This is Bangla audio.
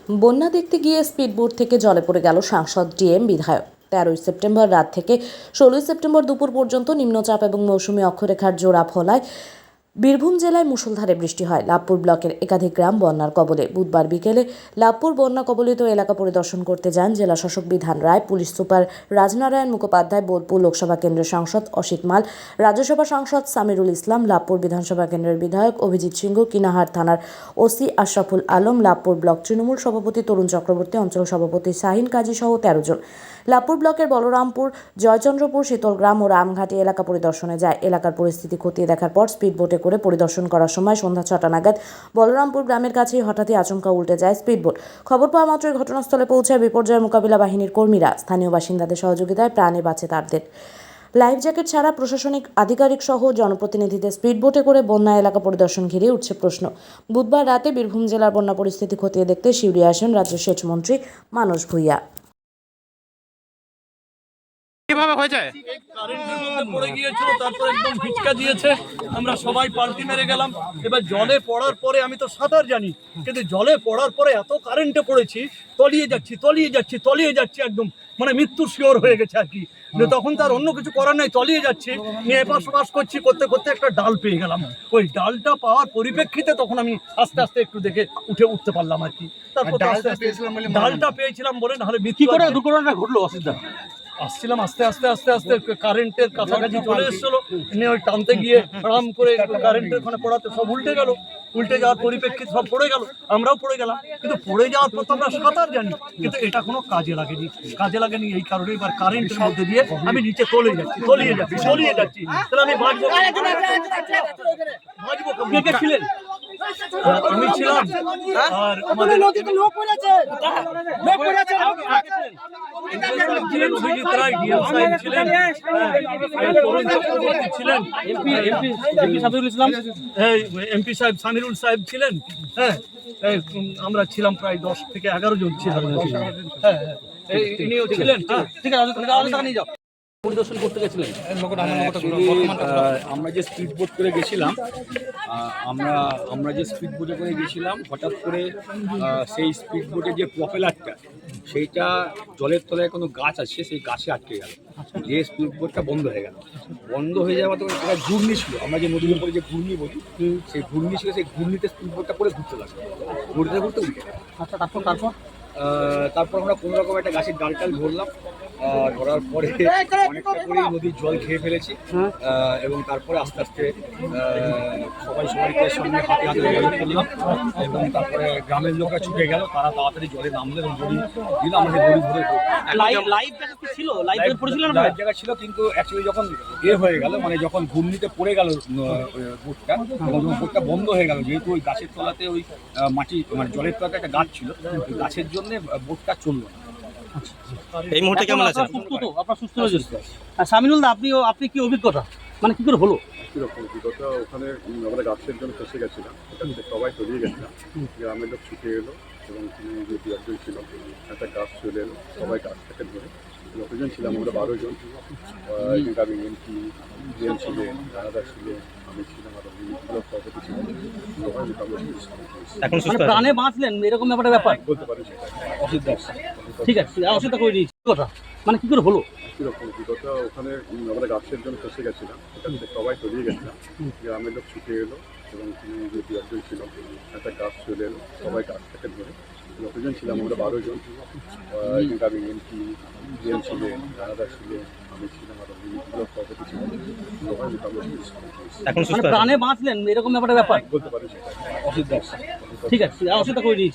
বন্যা দেখতে গিয়ে স্পিডবোট থেকে জলে পড়ে গেল সাংসদ ডিএম বিধায়ক। 13 সেপ্টেম্বর রাত থেকে 16 সেপ্টেম্বর দুপুর পর্যন্ত নিম্নচাপ এবং মৌসুমী অক্ষরেখার জোড়া ফলায় বীরভূম জেলায় মুষলধারে বৃষ্টি হয়। লাভপুর ব্লকের একাধিক গ্রাম বন্যার কবলে। বুধবার বিকেলে লাভপুর বন্যা কবলিত এলাকা পরিদর্শন করতে যান জেলা শাসক বিধান রায়, পুলিশ সুপার রাজনারায়ণ মুখোপাধ্যায়, বোলপুর লোকসভা কেন্দ্রের সাংসদ অসিত মাল, রাজ্যসভা সাংসদ সামিরুল ইসলাম, লাভপুর বিধানসভা কেন্দ্রের বিধায়ক অভিজিৎ সিংহ, কিনাহার থানার ওসি আশরাফুল আলম, লাভপুর ব্লক তৃণমূল সভাপতি তরুণ চক্রবর্তী, অঞ্চল সভাপতি শাহিন কাজী সহ 13 জন। লাভপুর ব্লকের বলরামপুর, জয়চন্দ্রপুর, শীতলগ্রাম ও রামঘাটি এলাকা পরিদর্শনে যায়। এলাকার পরিস্থিতি খতিয়ে দেখার পর স্পিডবোটে করে পরিদর্শন করার সময় সন্ধ্যা 6টা নাগাদ বলরামপুর গ্রামের কাছেই হঠাৎই আচমকা উল্টে যায় স্পিডবোট। খবর পাওয়া মাত্রই ঘটনাস্থলে পৌঁছায় বিপর্যয় মোকাবিলা বাহিনীর কর্মীরা। স্থানীয় বাসিন্দাদের সহযোগিতায় প্রাণে বাঁচে তাদের। লাইফ জ্যাকেট ছাড়া প্রশাসনিক আধিকারিক সহ জনপ্রতিনিধিদের স্পিডবোটে করে বন্যা এলাকা পরিদর্শন ঘিরে উঠছে প্রশ্ন। বুধবার রাতে বীরভূম জেলার বন্যা পরিস্থিতি খতিয়ে দেখতে শিউরি আসেন রাজ্যের সেচ মন্ত্রী মানস ভূঁইয়া। কিভাবে হয়েছে? কারেন্টের মধ্যে পড়ে গিয়েছিল, তারপর একদম ভিজকা দিয়েছে, আমরা সবাই পাল্টি মেরে গেলাম। এবার জলে পড়ার পরে আমি তো সাঁতার জানি, কিন্তু জলে পড়ার পরে এত কারেন্টে পড়েছি, তলিয়ে যাচ্ছি একদম, মানে মৃত্যুর শিওর হয়ে গেছে আর কি। তখন তার অন্য কিছু করার নাই, তলিয়ে যাচ্ছি, নিয়ে এপাশ ওপাশ করতে করতে একটা ডাল পেয়ে গেলাম। ওই ডালটা পাওয়ার পরিপ্রেক্ষিতে তখন আমি আস্তে আস্তে একটু দেখে উঠতে পারলাম আর কি। তারপর ডালটা পেয়েছিলাম বলে, নাহলে কি করে দুর্ঘটনাটা ঘটলো অসিতদা? আসছিলাম আস্তে আস্তে কারেন্টের কাছাকাছি চলে এসেছিল, নিয়ে ওই টানতে গিয়ে আরাম করে কারেন্টের ওখানে পড়াতে সব উল্টে যাওয়ার পরিপ্রেক্ষিতে সব পড়ে গেল, আমরাও পড়ে গেলাম। কিন্তু পড়ে যাওয়ার পর তো আমরা সাঁতার জানি, কিন্তু এটা কোনো কাজে লাগেনি। এই কারণে এবার কারেন্টের মধ্যে দিয়ে আমি নিচে তলিয়ে যাচ্ছি। তাহলে আমি বাঁচবো। কে ছিলেন? আমি ছিলাম, আর আমাদের অভিজিৎ রায় ডিএম সাহেব ছিলেন, তরুণ চক্রবর্তী ছিলেন, এমপি সাহেব সামিরুল সাহেব ছিলেন। হ্যাঁ, আমরা ছিলাম প্রায় 10 থেকে 11 জন ছিলাম। হ্যাঁ, ইনিও ছিলেন। ঠিক আছে, নিয়ে যাও। পরিদর্শন করতে গেছিলেন? আমরা যে স্পিড বোট করে গেছিলাম, হঠাৎ করে সেই স্পিড বোটে যে প্রপেলারটা, সেইটা জলের তলায় কোনো গাছ আছে, সেই গাছে আটকে গেল, যে স্পিড বোটটা বন্ধ হয়ে যাওয়া তো একটা ঘূর্ণি ছিল। আমরা যে নদীর উপরে যে ঘূর্ণি বলি, সেই ঘূর্ণি ছিল, সেই ঘূর্ণিতে স্পিড বোটটা পরে ঘুরতে লাগলো, ঘুরতে উঠে। আচ্ছা, তারপর আমরা কোনো রকম একটা গাছের ডাল ধরলাম। ধরার পরে অনেকটা করেই নদীর জল খেয়ে ফেলেছি, এবং তারপরে আস্তে আস্তে সবাইকে সঙ্গে হাতে করলাম, এবং তারপরে গ্রামের লোকরা ছুটে গেল, তারা তাড়াতাড়ি জলে নামলে এবং দড়ি দিল, আমাদের দড়ি ধরে লাইফ জায়গা ছিল। কিন্তু অ্যাকচুয়ালি যখন হয়ে গেল, মানে যখন ঘূর্ণিতে পড়ে গেল বোটটা, বোটটা বন্ধ হয়ে গেল, যেহেতু ওই গাছের তলাতে ওই মাটি, মানে জলের তলাতে একটা গাছ ছিল, ওই গাছের জন্য বোটটা চললো না। এই মুহূর্তে কেমন আছেন? আপনার সুস্থ হয়েছে। সামিনুল দা, আপনি কি অভিজ্ঞতা, মানে কি করে হলো? কীরকম অভিজ্ঞতা? ওখানে আমরা গাছের জন্য ফেসে গেছিলাম, ওখানে সবাই তলিয়ে গেছিলাম, গ্রামের লোক ছুটে এলো, এবং যে বিয়ারজন ছিল, একটা গাছ চলে এলো, সবাই গাছ থেকে ধরে, যতজন ছিলাম আমরা 12 জন। এখানকার এমপি ডিএম ছিলেন, রানাদার ছিলেন, আমি ছিলাম, আর ব্লক সভাপতি ছিলেন, সবাই মোটামুটি প্রাণে বাঁচলেন, এরকম ব্যাপার বলতে পারি সেটা। ঠিক আছে, অসুবিধা করে দিয়েছি। কথা মানে কি করে হলো? কীরকম অভিজ্ঞতা? ওখানে আমরা গাছের জন্য ফেসে গেছিলাম, ওখানে সবাই তলিয়ে গেছিলাম, গ্রামের লোক ছুটে এলো, এবং যে বিয়ারজন ছিল, একটা গাছ চলে এলো, সবাই গাছ থেকে ধরে, যতজন ছিলাম আমরা 12 জন। এখানকার এমপি ডিএম ছিলেন, রানাদার ছিলেন, আমি ছিলাম, আর ব্লক সভাপতি ছিলেন, সবাই মোটামুটি প্রাণে বাঁচলেন, এরকম ব্যাপার বলতে পারি সেটা। ঠিক আছে, অসুবিধা করে দিয়েছি।